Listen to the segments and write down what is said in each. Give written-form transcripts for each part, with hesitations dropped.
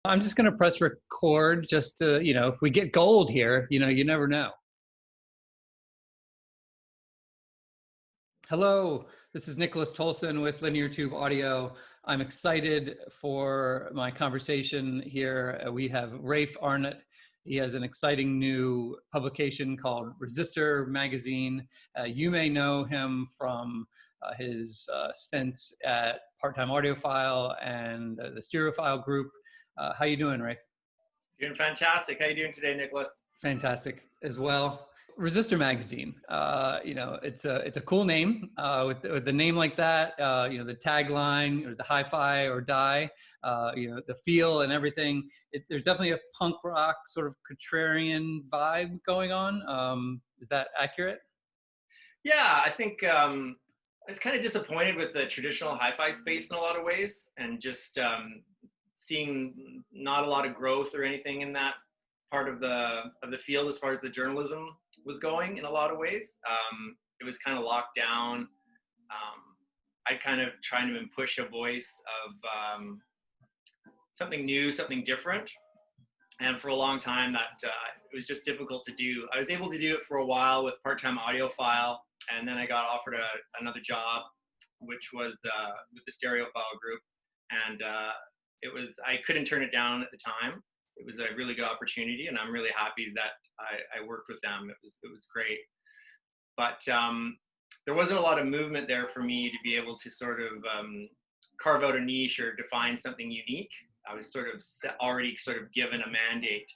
I'm just going to press record just to, if we get gold here, you never know. Hello, this is Nicholas Tolson with Linear Tube Audio. I'm excited for my conversation here. We have Rafe Arnott. He has an exciting new publication called Resistor Magazine. You may know him from his stints at Part-Time Audiophile and the Stereophile Group. How you doing, Rafe? Doing fantastic. How you doing today, Nicholas? Fantastic as well. Resistor Magazine. It's a cool name. With the name like that, the tagline or the hi-fi or die, the feel and everything. There's definitely a punk rock sort of contrarian vibe going on. Is that accurate? Yeah, I think I was kind of disappointed with the traditional hi-fi space in a lot of ways, and just seeing not a lot of growth or anything in that part of the field as far as the journalism was going in a lot of ways. It was kind of locked down. I kind of trying to push a voice of something new, something different. And for a long time that it was just difficult to do. I was able to do it for a while with Part-Time Audiophile, and then I got offered another job, which was with the Stereophile Group. And I couldn't turn it down at the time. It was a really good opportunity, and I'm really happy that I worked with them. It was great. But there wasn't a lot of movement there for me to be able to sort of carve out a niche or define something unique. I was sort of already sort of given a mandate,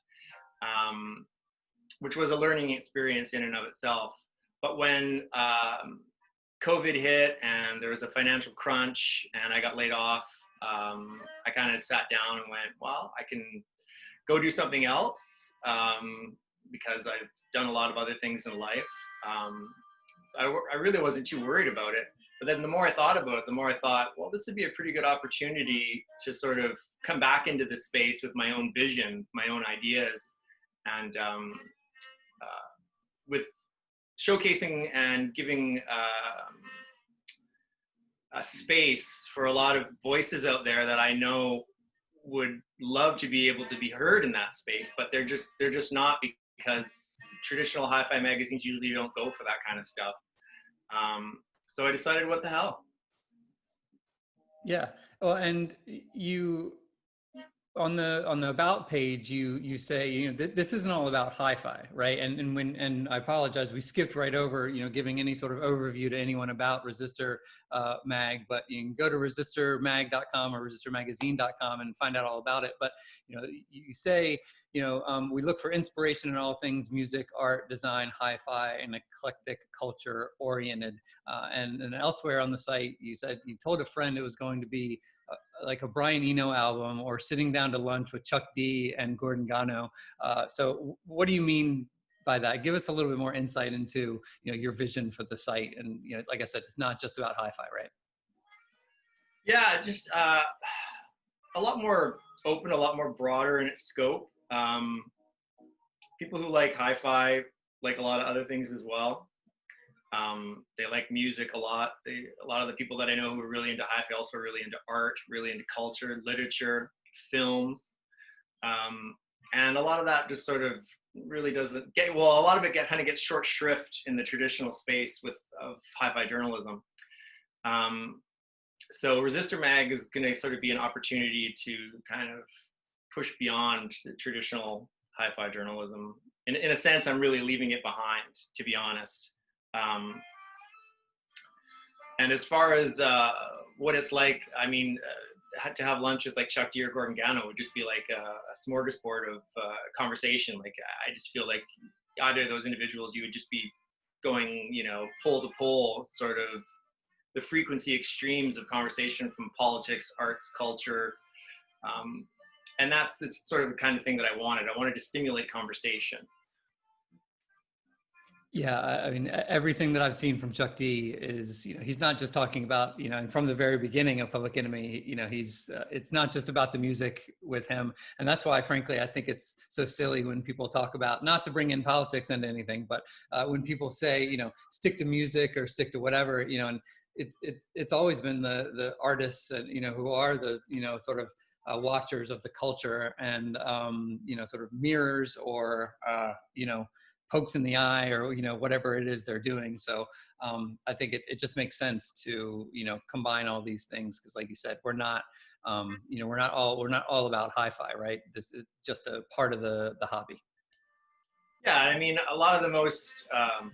which was a learning experience in and of itself. But when COVID hit and there was a financial crunch and I got laid off, I kind of sat down and went, well, I can go do something else because I've done a lot of other things in life. So I really wasn't too worried about it. But then the more I thought about it, the more I thought, well, this would be a pretty good opportunity to sort of come back into the space with my own vision, my own ideas, and with showcasing and giving a space for a lot of voices out there that I know would love to be able to be heard in that space, but they're just not, because traditional hi-fi magazines usually don't go for that kind of stuff. So I decided, what the hell? Yeah. Well, and you on the about page, you say, this isn't all about hi-fi, right? And I apologize, we skipped right over, giving any sort of overview to anyone about Resistor Mag, but you can go to resistormag.com or resistormagazine.com and find out all about it. But, you say, we look for inspiration in all things music, art, design, hi-fi, and eclectic culture oriented. And elsewhere on the site, you said you told a friend it was going to be like a Brian Eno album or sitting down to lunch with Chuck D and Gordon Gano. So what do you mean by that? Give us a little bit more insight into, your vision for the site. And, like I said, it's not just about hi-fi, right? Yeah, just a lot more open, a lot more broader in its scope. People who like hi-fi like a lot of other things as well. They like music a lot. A lot of the people that I know who are really into hi-fi also are really into art, really into culture, literature, films. And a lot of that just sort of really doesn't get, well, a lot of it kind of gets short shrift in the traditional space of hi-fi journalism. So Resistor Mag is going to sort of be an opportunity to kind of push beyond the traditional hi-fi journalism. In a sense, I'm really leaving it behind, to be honest. And as far as what it's like, I mean, to have lunch with like Chuck D or Gordon Gano would just be like a smorgasbord of conversation. Like, I just feel like either of those individuals, you would just be going, pole to pole, sort of the frequency extremes of conversation from politics, arts, culture. And that's the sort of the kind of thing that I wanted. I wanted to stimulate conversation. Yeah, I mean, everything that I've seen from Chuck D is, he's not just talking about, and from the very beginning of Public Enemy, it's not just about the music with him. And that's why, frankly, I think it's so silly when people talk about, not to bring in politics into anything, but when people say, stick to music or stick to whatever, and it's always been the artists and, who are the, sort of watchers of the culture, and, sort of mirrors, or, pokes in the eye, or, whatever it is they're doing. So I think it just makes sense to, combine all these things. Cause like you said, we're not all about hi-fi, right? This is just a part of the hobby. Yeah, I mean, a lot of the most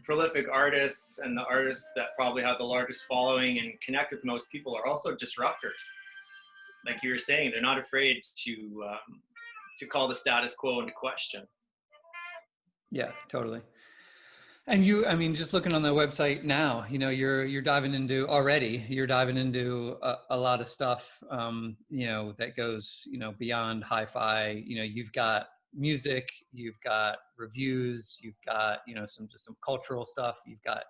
prolific artists and the artists that probably have the largest following and connect with the most people are also disruptors. Like you were saying, they're not afraid to call the status quo into question. Yeah, totally. And I mean, just looking on the website now, you're diving into a lot of stuff, that goes, beyond hi-fi. You've got music, you've got reviews, you've got, some cultural stuff, you've got,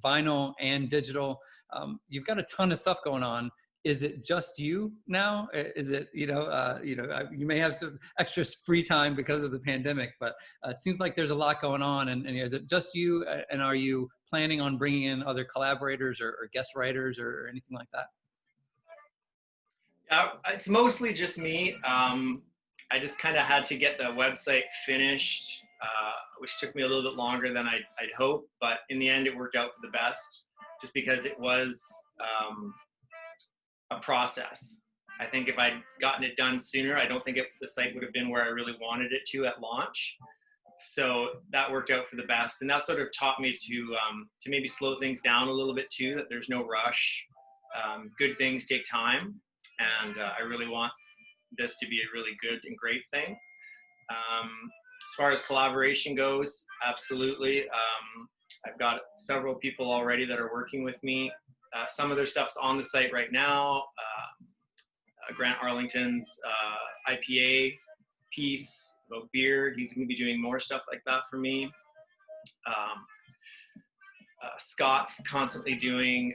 vinyl and digital. You've got a ton of stuff going on. Is it just you now? Is it, you may have some extra free time because of the pandemic, but it seems like there's a lot going on. And is it just you? And are you planning on bringing in other collaborators or guest writers or anything like that? Yeah, it's mostly just me. I just kind of had to get the website finished, which took me a little bit longer than I'd hoped, but in the end it worked out for the best, just because it was a process. I think if I'd gotten it done sooner, I don't think the site would have been where I really wanted it to at launch. So that worked out for the best, and that sort of taught me to maybe slow things down a little bit too. That there's no rush. Good things take time, and I really want this to be a really good and great thing. As far as collaboration goes, absolutely. I've got several people already that are working with me. Some of their stuff's on the site right now. Grant Arlington's IPA piece about beer. He's going to be doing more stuff like that for me. Scott's constantly doing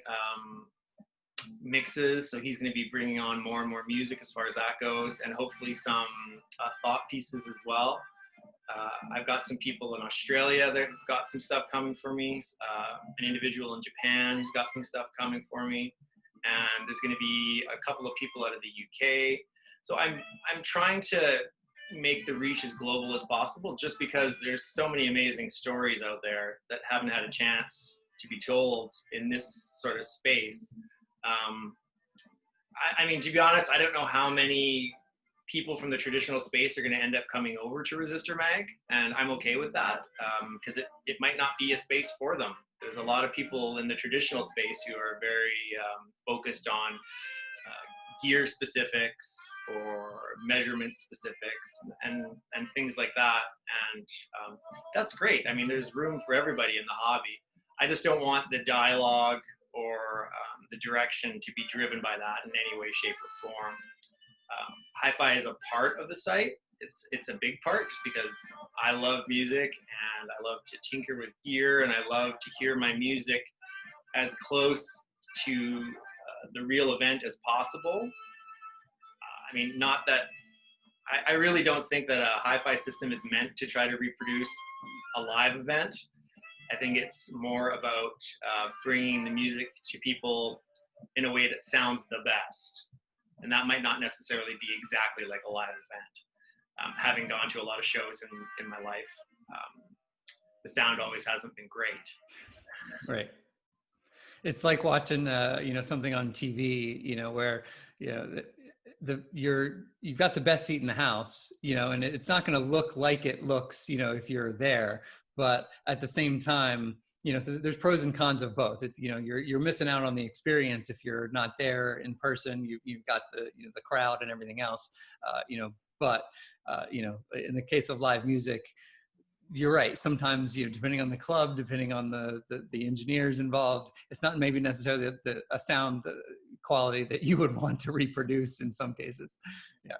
mixes, so he's going to be bringing on more and more music as far as that goes, and hopefully some thought pieces as well. I've got some people in Australia that have got some stuff coming for me. An individual in Japan who's got some stuff coming for me, and there's going to be a couple of people out of the UK. So I'm trying to make the reach as global as possible, just because there's so many amazing stories out there that haven't had a chance to be told in this sort of space. I mean, to be honest, I don't know how many people from the traditional space are going to end up coming over to Resistor Mag, and I'm okay with that, because it might not be a space for them. There's a lot of people in the traditional space who are very focused on gear specifics or measurement specifics and things like that, and that's great. I mean, there's room for everybody in the hobby. I just don't want the dialogue or the direction to be driven by that in any way, shape, or form. Hi-fi is a part of the site. It's a big part, just because I love music and I love to tinker with gear, and I love to hear my music as close to the real event as possible. I mean, not that I really don't think that a hi-fi system is meant to try to reproduce a live event. I think it's more about bringing the music to people in a way that sounds the best. And that might not necessarily be exactly like a live event. Having gone to a lot of shows in my life, the sound always hasn't been great. Right. It's like watching, something on TV, where, you've got the best seat in the house, and it's not going to look like it looks, if you're there, but at the same time, so there's pros and cons of both. It's, you're missing out on the experience if you're not there in person. You've got the crowd and everything else, but in the case of live music, you're right. Sometimes, depending on the club, depending on the engineers involved, it's not maybe necessarily a sound quality that you would want to reproduce in some cases. Yeah.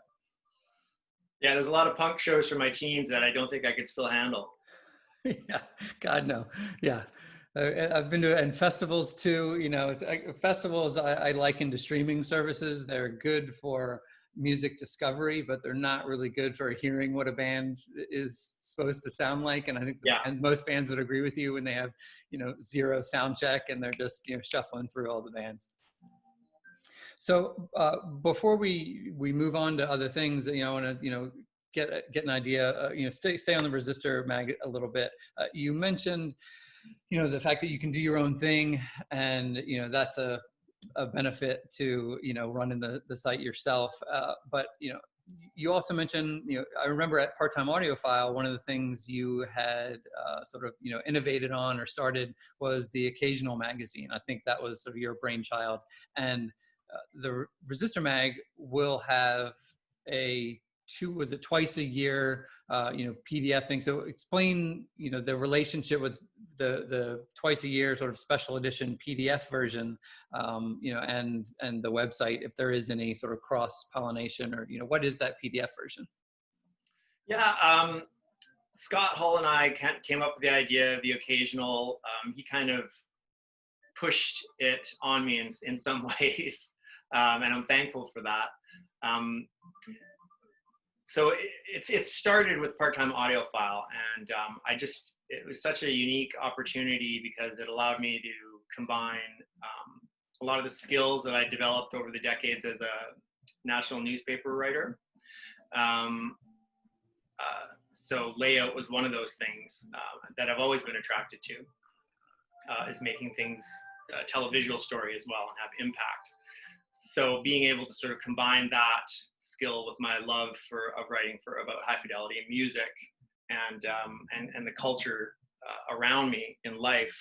Yeah, there's a lot of punk shows for my teens that I don't think I could still handle. Yeah, God, no. Yeah. I've been to, and festivals too, festivals I liken to streaming services. They're good for music discovery, but they're not really good for hearing what a band is supposed to sound like. And I think Yeah. most bands would agree with you when they have, zero sound check and they're just, shuffling through all the bands. So before we move on to other things, I want to, get an idea, stay on the Resistor Mag a little bit. You mentioned, the fact that you can do your own thing, and, that's a benefit to, running the site yourself. But, you also mentioned, I remember at Part-Time Audiophile, one of the things you had sort of, innovated on or started was the occasional magazine. I think that was sort of your brainchild. And the Resistor Mag will have a twice a year, PDF thing. So explain, the relationship with the twice a year sort of special edition PDF version, and the website, if there is any sort of cross pollination, or, what is that PDF version? Yeah. Scott Hull and I came up with the idea of the occasional. He kind of pushed it on me in some ways, and I'm thankful for that. So it started with Part-Time Audiophile, and it was such a unique opportunity because it allowed me to combine a lot of the skills that I developed over the decades as a national newspaper writer. So layout was one of those things that I've always been attracted to, is making things tell a visual story as well and have impact. So being able to sort of combine that skill with my love of writing about high fidelity and music, and the culture around me in life,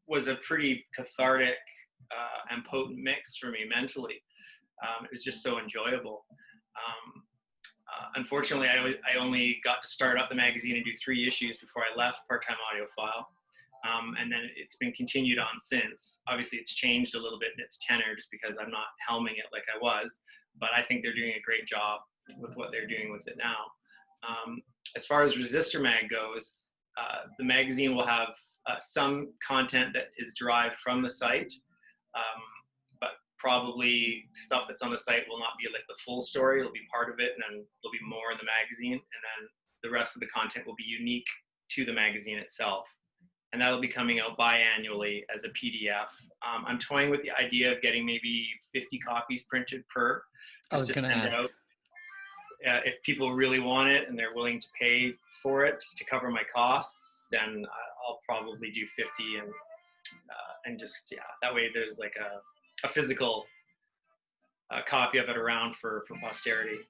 was a pretty cathartic and potent mix for me mentally. It was just so enjoyable. Unfortunately, I only got to start up the magazine and do 3 issues before I left Part-Time Audiophile. And then it's been continued on since. Obviously, it's changed a little bit in its tenor just because I'm not helming it like I was, but I think they're doing a great job with what they're doing with it now. As far as Resistor Mag goes, the magazine will have some content that is derived from the site, but probably stuff that's on the site will not be like the full story. It'll be part of it, and then there'll be more in the magazine, and then the rest of the content will be unique to the magazine itself. And that'll be coming out biannually as a PDF. I'm toying with the idea of getting maybe 50 copies printed per, just to send out. If people really want it and they're willing to pay for it to cover my costs, then I'll probably do 50, and just, yeah, that way there's like a physical copy of it around for posterity.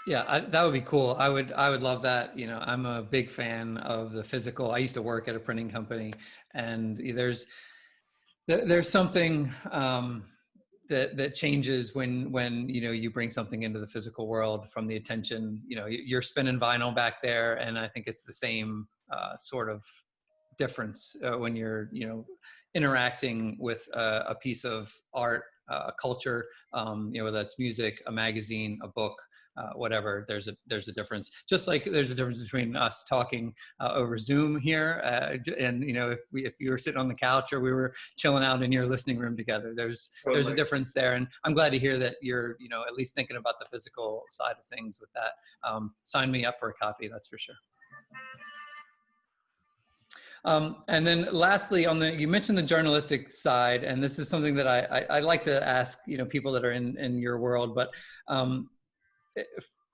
Yeah, that would be cool. I would love that. I'm a big fan of the physical. I used to work at a printing company, and there's something that changes when you bring something into the physical world from the attention. You're spinning vinyl back there, and I think it's the same sort of difference when you're interacting with a piece of art, a culture, whether that's music, a magazine, a book, whatever. There's a difference. Just like there's a difference between us talking over Zoom here, and if you were sitting on the couch or we were chilling out in your listening room together, there's a difference there. And I'm glad to hear that you're at least thinking about the physical side of things with that. Sign me up for a copy, that's for sure. And then lastly, you mentioned the journalistic side, and this is something that I like to ask, people that are in your world, but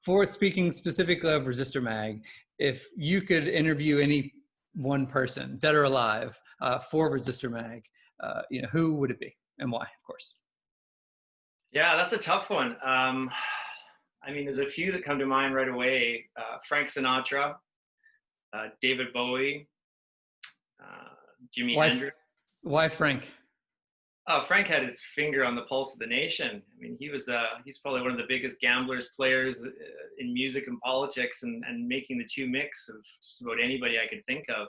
for speaking specifically of Resistor Mag, if you could interview any one person, dead or alive, for Resistor Mag, who would it be and why, of course? Yeah, that's a tough one. There's a few that come to mind right away. Frank Sinatra, David Bowie, Jimi Hendrix. Why Frank? Oh, Frank had his finger on the pulse of the nation. He's probably one of the biggest gamblers, players in music and politics, and making the two mix of just about anybody I could think of.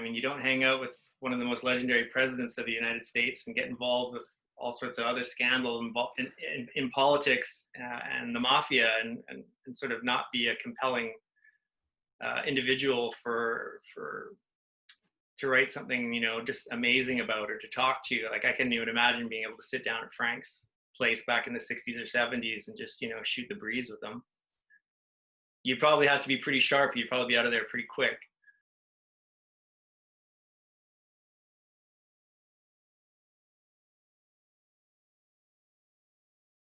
You don't hang out with one of the most legendary presidents of the United States and get involved with all sorts of other scandal in politics and the mafia, and sort of not be a compelling individual to write something, just amazing about, or to talk to. Like, I couldn't even imagine being able to sit down at Frank's place back in the 60s or 70s and just, you know, shoot the breeze with them. You'd probably have to be pretty sharp. You'd probably be out of there pretty quick.